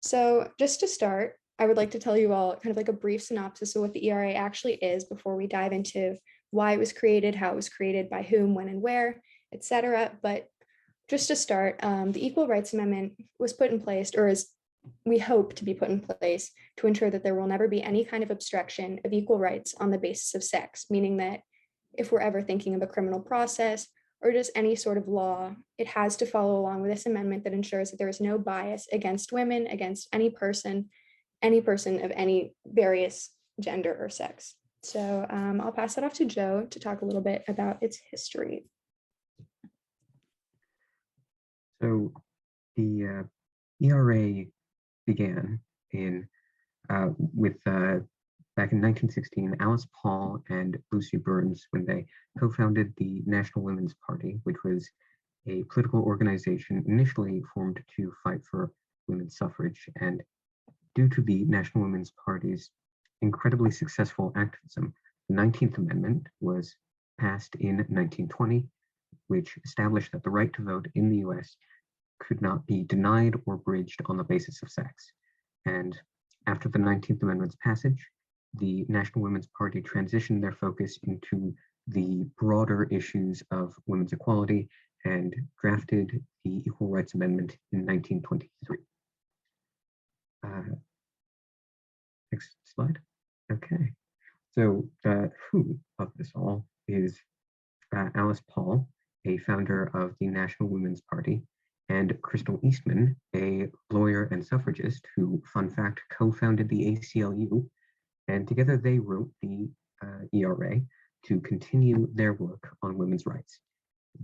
So just to start, I would like to tell you all kind of like a brief synopsis of what the ERA actually is before we dive into why it was created, how it was created, by whom, when, and where, etc. But just to start, the Equal Rights Amendment was put in place, or is we hope to be put in place, to ensure that there will never be any kind of obstruction of equal rights on the basis of sex, meaning that if we're ever thinking of a criminal process or just any sort of law, it has to follow along with this amendment that ensures that there is no bias against women, against any person of any various gender or sex. So I'll pass it off to Joe to talk a little bit about its history. So the ERA began with back in 1916, Alice Paul and Lucy Burns, when they co-founded the National Women's Party, which was a political organization initially formed to fight for women's suffrage. And due to the National Women's Party's incredibly successful activism, the 19th Amendment was passed in 1920, which established that the right to vote in the US could not be denied or bridged on the basis of sex. And after the 19th Amendment's passage, the National Women's Party transitioned their focus into the broader issues of women's equality and drafted the Equal Rights Amendment in 1923. Next slide. Okay. So the who of this all is Alice Paul, a founder of the National Women's Party, and Crystal Eastman, a lawyer and suffragist who, fun fact, co-founded the ACLU, and together they wrote the ERA to continue their work on women's rights.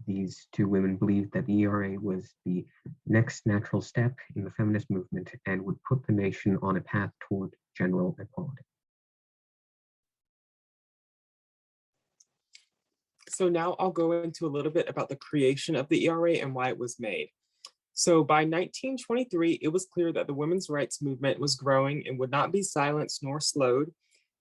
These two women believed that the ERA was the next natural step in the feminist movement and would put the nation on a path toward general equality. So now I'll go into a little bit about the creation of the ERA and why it was made. So by 1923, it was clear that the women's rights movement was growing and would not be silenced nor slowed.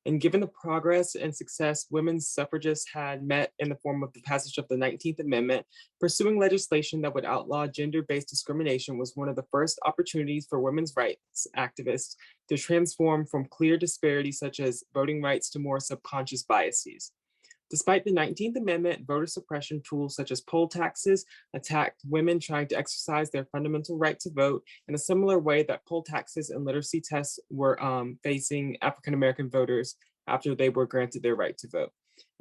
And given the progress and success women's suffragists had met in the form of the passage of the 19th Amendment, pursuing legislation that would outlaw gender-based discrimination was one of the first opportunities for women's rights activists to transform from clear disparities such as voting rights to more subconscious biases. Despite the 19th Amendment, voter suppression tools such as poll taxes attacked women trying to exercise their fundamental right to vote in a similar way that poll taxes and literacy tests were facing African-American voters after they were granted their right to vote.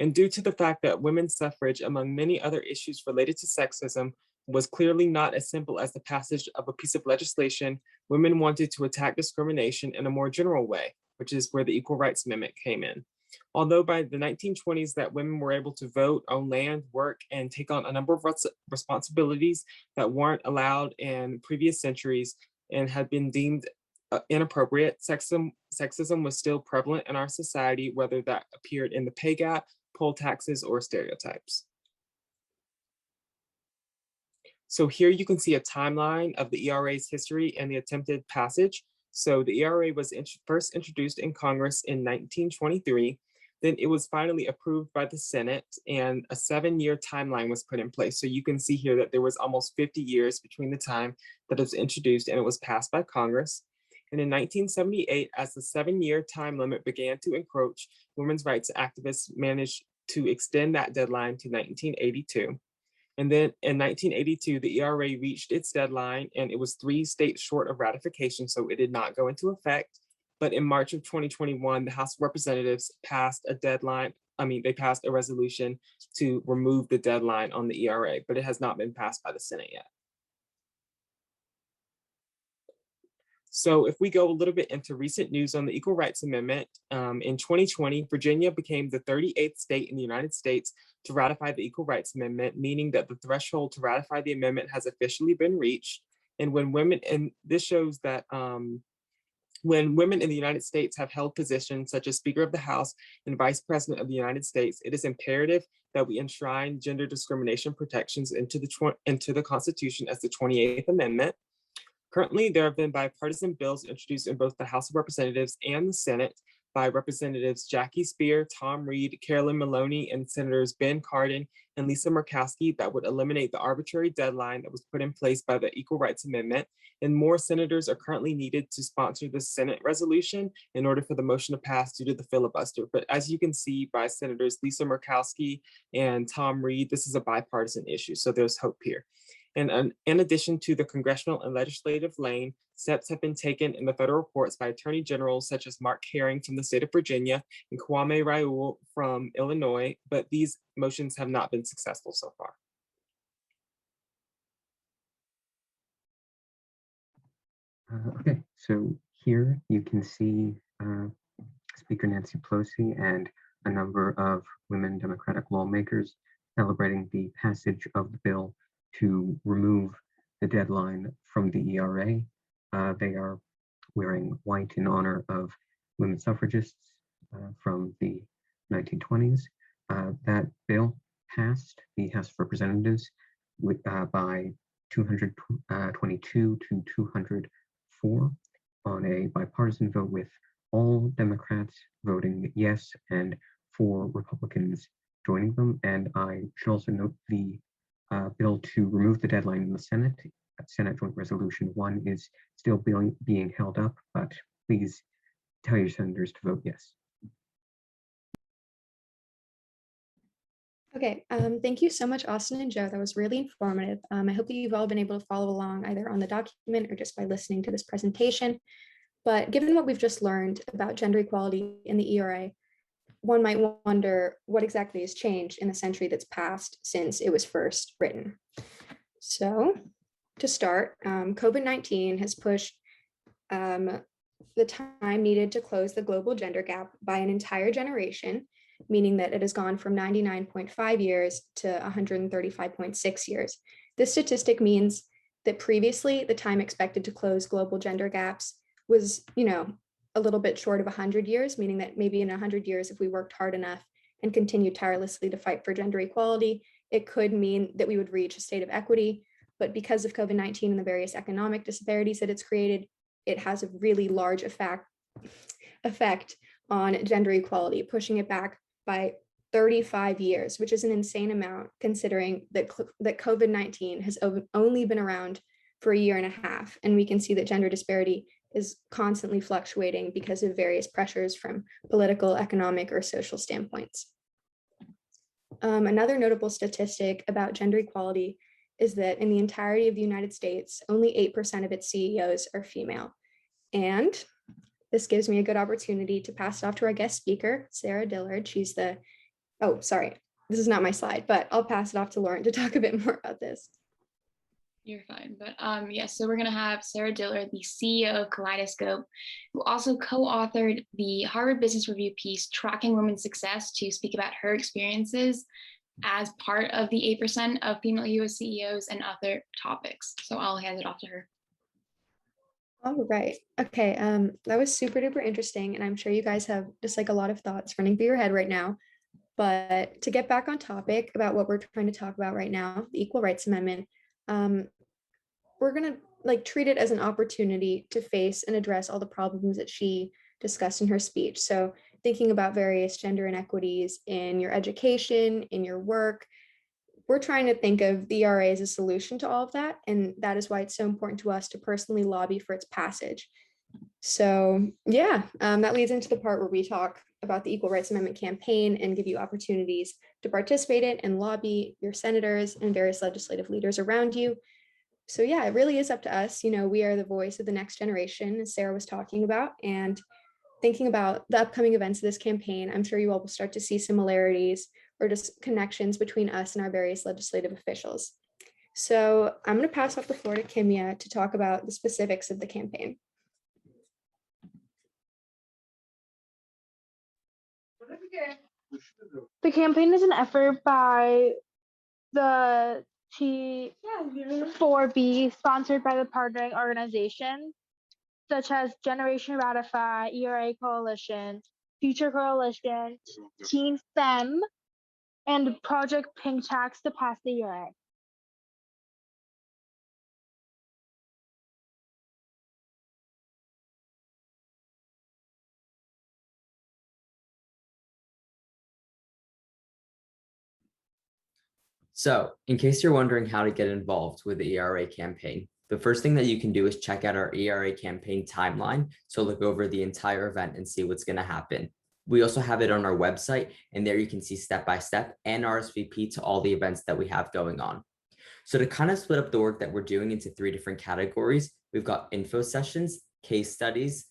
And due to the fact that women's suffrage, among many other issues related to sexism, was clearly not as simple as the passage of a piece of legislation, women wanted to attack discrimination in a more general way, which is where the Equal Rights Amendment came in. Although by the 1920s that women were able to vote, own land, work, and take on a number of responsibilities that weren't allowed in previous centuries and had been deemed inappropriate, sexism was still prevalent in our society, whether that appeared in the pay gap, poll taxes, or stereotypes. So here you can see a timeline of the ERA's history and the attempted passage. So the ERA was first introduced in Congress in 1923. Then it was finally approved by the Senate, and a 7-year timeline was put in place. So you can see here that there was almost 50 years between the time that it was introduced and it was passed by Congress. And in 1978, as the 7-year time limit began to encroach, women's rights activists managed to extend that deadline to 1982. And then in 1982, the ERA reached its deadline and it was 3 states short of ratification, so it did not go into effect. But in March of 2021, the House of Representatives passed they passed a resolution to remove the deadline on the ERA, but it has not been passed by the Senate yet. So if we go a little bit into recent news on the Equal Rights Amendment, in 2020, Virginia became the 38th state in the United States to ratify the Equal Rights Amendment, meaning that the threshold to ratify the amendment has officially been reached. And this shows that when women in the United States have held positions such as Speaker of the House and Vice President of the United States, it is imperative that we enshrine gender discrimination protections into the Constitution as the 28th Amendment. Currently, there have been bipartisan bills introduced in both the House of Representatives and the Senate by Representatives Jackie Spear, Tom Reed, Carolyn Maloney, and Senators Ben Cardin and Lisa Murkowski that would eliminate the arbitrary deadline that was put in place by the Equal Rights Amendment. And more senators are currently needed to sponsor the Senate resolution in order for the motion to pass due to the filibuster. But as you can see by Senators Lisa Murkowski and Tom Reed, this is a bipartisan issue, so there's hope here. And in addition to the congressional and legislative lane, steps have been taken in the federal courts by attorney generals such as Mark Herring from the state of Virginia and Kwame Raoul from Illinois, but these motions have not been successful so far. Okay, so here you can see Speaker Nancy Pelosi and a number of women Democratic lawmakers celebrating the passage of the bill to remove the deadline from the ERA. They are wearing white in honor of women suffragists from the 1920s. That bill passed the House of Representatives by 222 to 204 on a bipartisan vote, with all Democrats voting yes and 4 Republicans joining them. And I should also note the bill to remove the deadline in the Senate, Senate Joint Resolution 1, is still being held up, but please tell your senators to vote yes. Okay, thank you so much, Austin and Joe. That was really informative. I hope that you've all been able to follow along either on the document or just by listening to this presentation. But given what we've just learned about gender equality in the ERA, one might wonder what exactly has changed in the century that's passed since it was first written. So to start, COVID-19 has pushed the time needed to close the global gender gap by an entire generation, meaning that it has gone from 99.5 years to 135.6 years. This statistic means that previously the time expected to close global gender gaps was, a little bit short of 100 years, meaning that maybe in 100 years, if we worked hard enough and continued tirelessly to fight for gender equality, it could mean that we would reach a state of equity. But because of COVID-19 and the various economic disparities that it's created, it has a really large effect on gender equality, pushing it back by 35 years, which is an insane amount considering that COVID-19 has only been around for a year and a half. And we can see that gender disparity is constantly fluctuating because of various pressures from political, economic, or social standpoints. Another notable statistic about gender equality is that in the entirety of the United States, only 8% of its CEOs are female. And this gives me a good opportunity to pass it off to our guest speaker, Sarah Dillard. She's this is not my slide, but I'll pass it off to Lauren to talk a bit more about this. You're fine. But yes, so we're going to have Sarah Dillard, the CEO of Kaleidoscope, who also co-authored the Harvard Business Review piece, Tracking Women's Success, to speak about her experiences as part of the 8% of female US CEOs and other topics. So I'll hand it off to her. All right. Okay. That was super duper interesting. And I'm sure you guys have just like a lot of thoughts running through your head right now. But to get back on topic about what we're trying to talk about right now, the Equal Rights Amendment, we're going to treat it as an opportunity to face and address all the problems that she discussed in her speech. So thinking about various gender inequities in your education, in your work, we're trying to think of the ERA as a solution to all of that. And that is why it's so important to us to personally lobby for its passage. So yeah, that leads into the part where we talk about the Equal Rights Amendment campaign and give you opportunities to participate in and lobby your senators and various legislative leaders around you. So yeah, it really is up to us. We are the voice of the next generation, as Sarah was talking about, and thinking about the upcoming events of this campaign, I'm sure you all will start to see similarities or just connections between us and our various legislative officials. So I'm going to pass off the floor to Kimya to talk about the specifics of the campaign. The campaign is an effort by the T4B, sponsored by the partnering organizations such as Generation Ratify, ERA Coalition, Future Coalition, Teen STEM, and Project Pink Tax to pass the ERA. So in case you're wondering how to get involved with the ERA campaign, the first thing that you can do is check out our ERA campaign timeline. So look over the entire event and see what's going to happen. We also have it on our website, and there you can see step-by-step and RSVP to all the events that we have going on. So to kind of split up the work that we're doing into 3 different categories, we've got info sessions, case studies,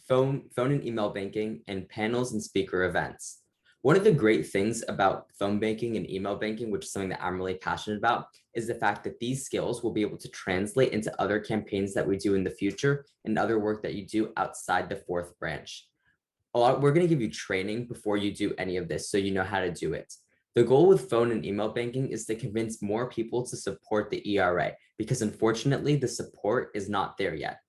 phone and email banking, and panels and speaker events. One of the great things about phone banking and email banking, which is something that I'm really passionate about, is the fact that these skills will be able to translate into other campaigns that we do in the future and other work that you do outside the 4th branch. We're going to give you training before you do any of this, so you know how to do it. The goal with phone and email banking is to convince more people to support the ERA, because unfortunately the support is not there yet.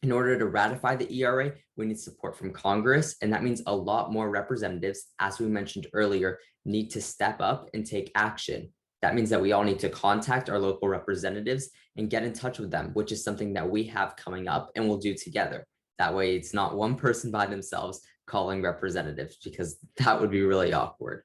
In order to ratify the ERA, we need support from Congress, and that means a lot more representatives, as we mentioned earlier, need to step up and take action. That means that we all need to contact our local representatives and get in touch with them, which is something that we have coming up and we'll do together. That way it's not one person by themselves calling representatives, because that would be really awkward.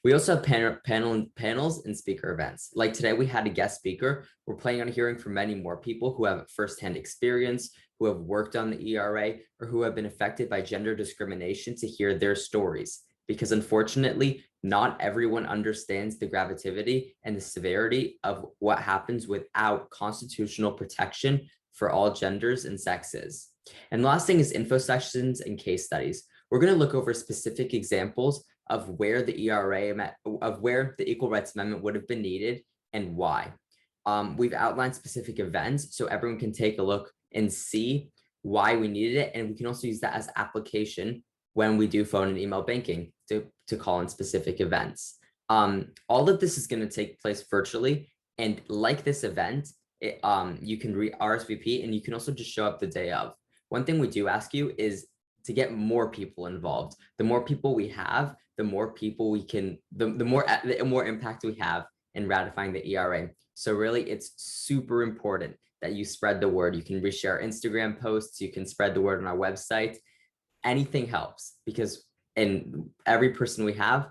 We also have panels and speaker events. Like today, we had a guest speaker. We're planning on hearing from many more people who have firsthand experience, who have worked on the ERA, or who have been affected by gender discrimination, to hear their stories. Because unfortunately, not everyone understands the gravity and the severity of what happens without constitutional protection for all genders and sexes. And the last thing is info sessions and case studies. We're going to look over specific examples of where the Equal Rights Amendment would have been needed and why. We've outlined specific events so everyone can take a look and see why we needed it. And we can also use that as application when we do phone and email banking to call in specific events. All of this is going to take place virtually. And like this event, you can RSVP, and you can also just show up the day of. One thing we do ask you is to get more people involved. The more people we have, the more people we can, the more impact we have in ratifying the ERA. So really, it's super important that you spread the word. You can reshare Instagram posts, you can spread the word on our website. Anything helps, because every person we have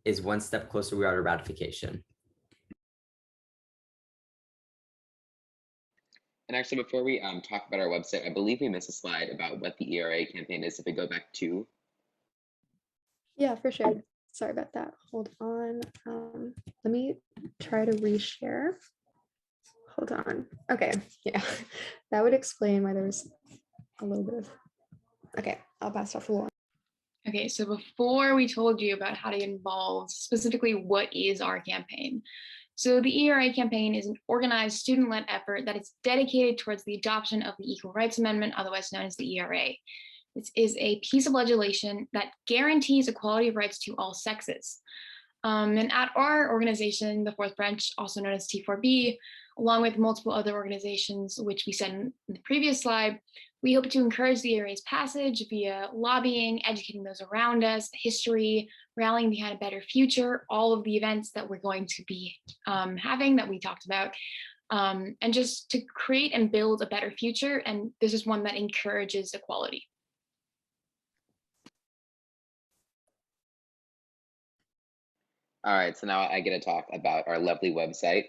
is one step closer we are to ratification. And actually, before we talk about our website, I believe we missed a slide about what the ERA campaign is. If we go back to. Yeah, for sure. Sorry about that. Hold on. Let me try to reshare. Hold on. Okay. Yeah, that would explain why there was a little bit of. Okay, I'll pass off the wall. Okay, so before we told you about how to get involved, specifically what is our campaign? So the ERA campaign is an organized student-led effort that is dedicated towards the adoption of the Equal Rights Amendment, otherwise known as the ERA. This is a piece of legislation that guarantees equality of rights to all sexes. And at our organization, the 4th branch, also known as T4B, along with multiple other organizations, which we said in the previous slide, we hope to encourage the ERA's passage via lobbying, educating those around us, history, rallying behind a better future, all of the events that we're going to be having that we talked about, and just to create and build a better future. And this is one that encourages equality. All right, so now I get to talk about our lovely website.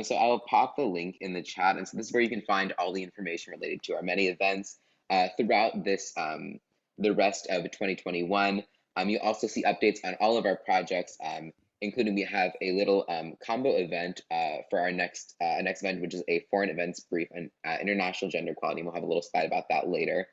So I'll pop the link in the chat, and so this is where you can find all the information related to our many events throughout this the rest of 2021. You also see updates on all of our projects, including we have a little combo event for our next event, which is a foreign events brief on international gender equality. We'll have a little slide about that later.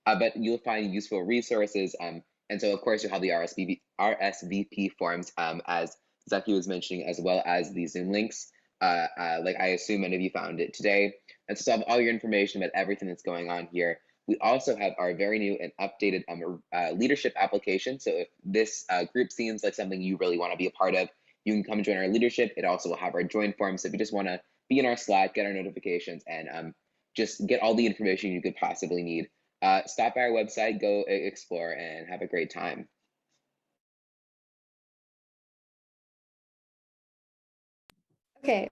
But you'll find useful resources, and so of course you'll have the RSVP forms, as Zaki was mentioning, as well as the Zoom links. Like I assume many of you found it today. And so have all your information about everything that's going on here. We also have our very new and updated leadership application. So if this group seems like something you really want to be a part of, you can come join our leadership. It also will have our join form. So if you just want to be in our Slack, get our notifications, and just get all the information you could possibly need, stop by our website, go explore, and have a great time. Okay,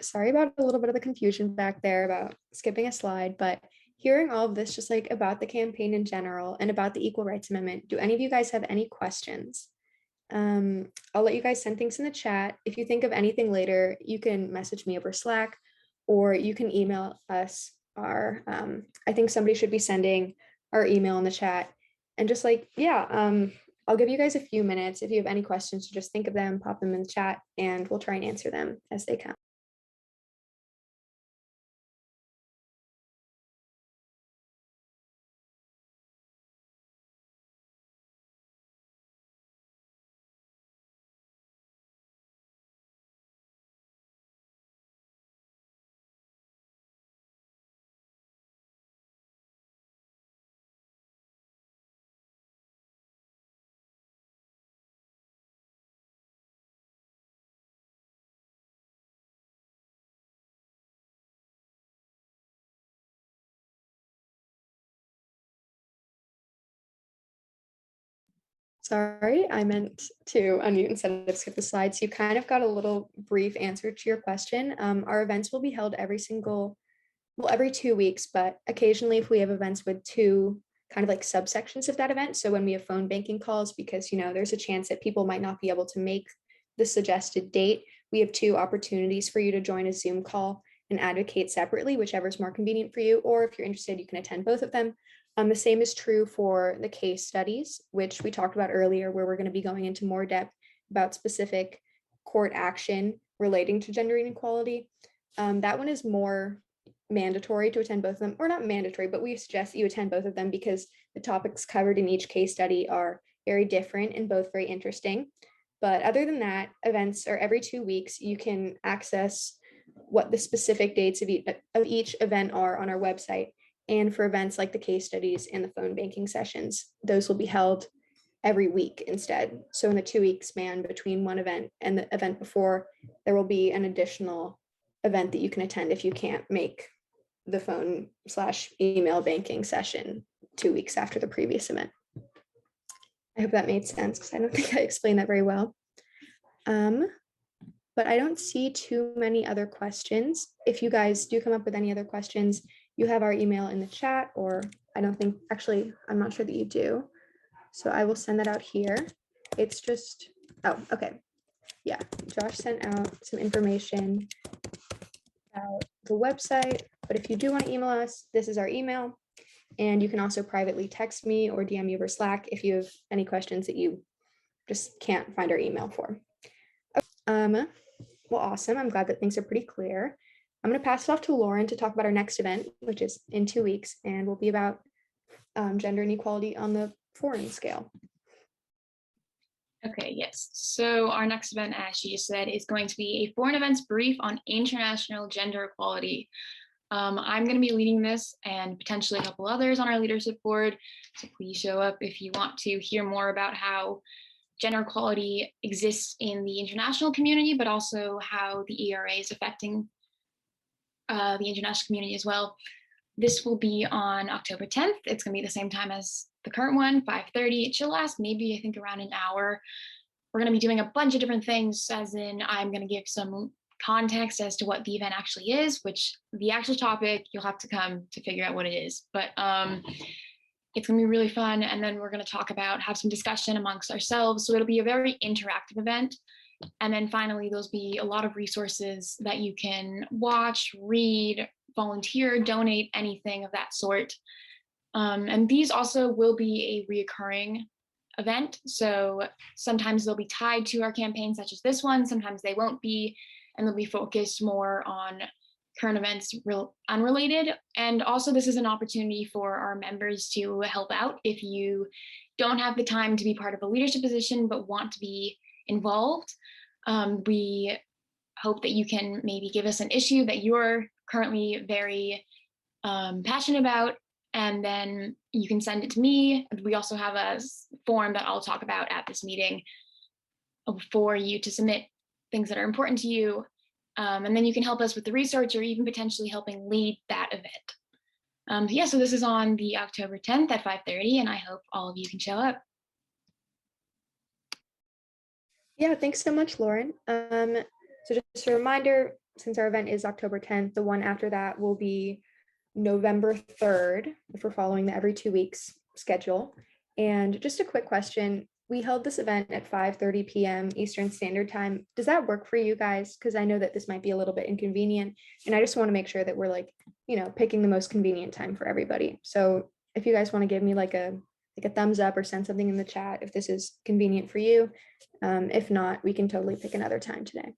sorry about a little bit of the confusion back there about skipping a slide, but hearing all of this, just like about the campaign in general and about the Equal Rights Amendment, do any of you guys have any questions? I'll let you guys send things in the chat. If you think of anything later, you can message me over Slack, or you can email us our, I think somebody should be sending our email in the chat. And just like, yeah, I'll give you guys a few minutes. If you have any questions, just think of them, pop them in the chat, and we'll try and answer them as they come. Sorry, I meant to unmute instead of skip the slides. You kind of got a little brief answer to your question. Our events will be held every 2 weeks, but occasionally if we have events with two kind of like subsections of that event. So when we have phone banking calls, because there's a chance that people might not be able to make the suggested date, we have two opportunities for you to join a Zoom call and advocate separately, whichever is more convenient for you. Or if you're interested, you can attend both of them. The same is true for the case studies, which we talked about earlier, where we're going to be going into more depth about specific court action relating to gender inequality. That one is more mandatory to attend both of them, or not mandatory, but we suggest you attend both of them because the topics covered in each case study are very different and both very interesting. But other than that, events are every 2 weeks. You can access what the specific dates of each event are on our website. And for events like the case studies and the phone banking sessions, those will be held every week instead. So in the 2 week span between one event and the event before, there will be an additional event that you can attend if you can't make the phone/email banking session 2 weeks after the previous event. I hope that made sense because I don't think I explained that very well. But I don't see too many other questions. If you guys do come up with any other questions, you have our email in the chat, or I don't think, actually, I'm not sure that you do. So I will send that out here. It's just, oh, okay. Yeah, Josh sent out some information about the website, but if you do want to email us, this is our email. And you can also privately text me or DM me over Slack if you have any questions that you just can't find our email for. Well, awesome. I'm glad that things are pretty clear. I'm going to pass it off to Lauren to talk about our next event, which is in 2 weeks, and will be about gender inequality on the foreign scale. Okay, yes. So our next event, as she just said, is going to be a foreign events brief on international gender equality. I'm going to be leading this and potentially a couple others on our leadership board. So please show up if you want to hear more about how gender equality exists in the international community, but also how the ERA is affecting the international community as well. This will be on October 10th. It's going to be the same time as the current one, 5:30. It should last maybe, I think, around an hour. We're going to be doing a bunch of different things, as in I'm going to give some context as to what the event actually is, which the actual topic, you'll have to come to figure out what it is. But it's going to be really fun. And then we're going to talk about, have some discussion amongst ourselves. So it'll be a very interactive event. And then finally, there'll be a lot of resources that you can watch, read, volunteer, donate, anything of that sort. And these also will be a reoccurring event. So sometimes they'll be tied to our campaign, such as this one. Sometimes they won't be, and they'll be focused more on current events unrelated. And also this is an opportunity for our members to help out if you don't have the time to be part of a leadership position, but want to be involved. We hope that you can maybe give us an issue that you're currently very passionate about, and then you can send it to me. We also have a form that I'll talk about at this meeting for you to submit things that are important to you. And then you can help us with the research or even potentially helping lead that event. Yeah, so this is on the October 10th at 5:30, and I hope all of you can show up. Yeah, thanks so much, Lauren. So just a reminder, since our event is October 10th, the one after that will be November 3rd, if we're following the every 2 weeks schedule. And just a quick question, we held this event at 5:30 p.m. Eastern Standard Time. Does that work for you guys? Because I know that this might be a little bit inconvenient, and I just want to make sure that we're like, picking the most convenient time for everybody. So if you guys want to give me like a thumbs up or send something in the chat if this is convenient for you. If not, we can totally pick another time today.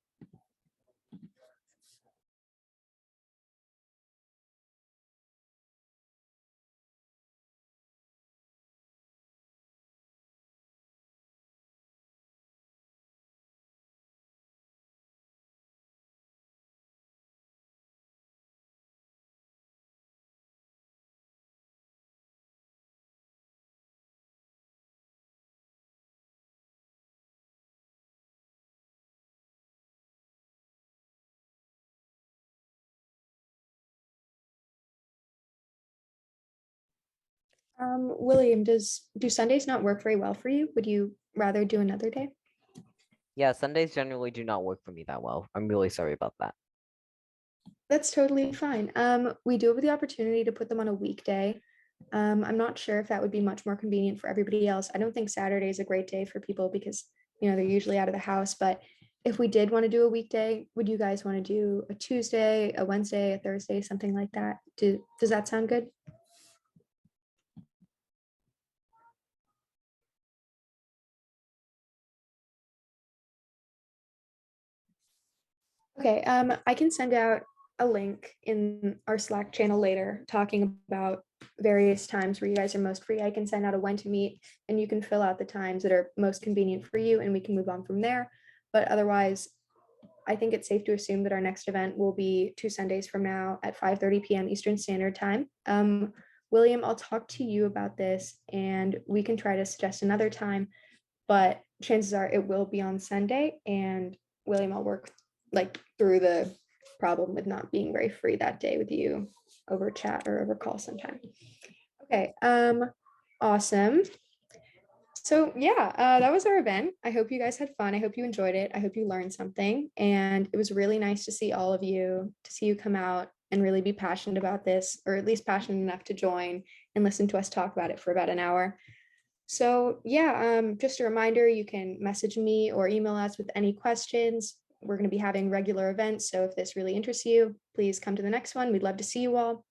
William, do Sundays not work very well for you? Would you rather do another day? Yeah, Sundays generally do not work for me that well. I'm really sorry about that. That's totally fine. We do have the opportunity to put them on a weekday. I'm not sure if that would be much more convenient for everybody else. I don't think Saturday is a great day for people because, they're usually out of the house. But if we did want to do a weekday, would you guys want to do a Tuesday, a Wednesday, a Thursday, something like that? Does that sound good? Okay, I can send out a link in our Slack channel later talking about various times where you guys are most free. I can send out a when to meet and you can fill out the times that are most convenient for you and we can move on from there. But otherwise, I think it's safe to assume that our next event will be 2 Sundays from now at 5:30 p.m. Eastern Standard Time. William, I'll talk to you about this and we can try to suggest another time, but chances are it will be on Sunday. And William, I'll work like through the problem with not being very free that day with you over chat or over call sometime. Okay, awesome. So yeah, that was our event. I hope you guys had fun. I hope you enjoyed it. I hope you learned something. And it was really nice to see all of you, to see you come out and really be passionate about this, or at least passionate enough to join and listen to us talk about it for about an hour. So yeah, just a reminder, you can message me or email us with any questions. We're going to be having regular events. So if this really interests you, please come to the next one. We'd love to see you all.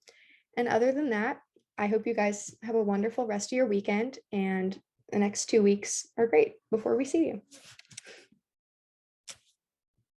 And other than that, I hope you guys have a wonderful rest of your weekend and the next 2 weeks are great before we see you.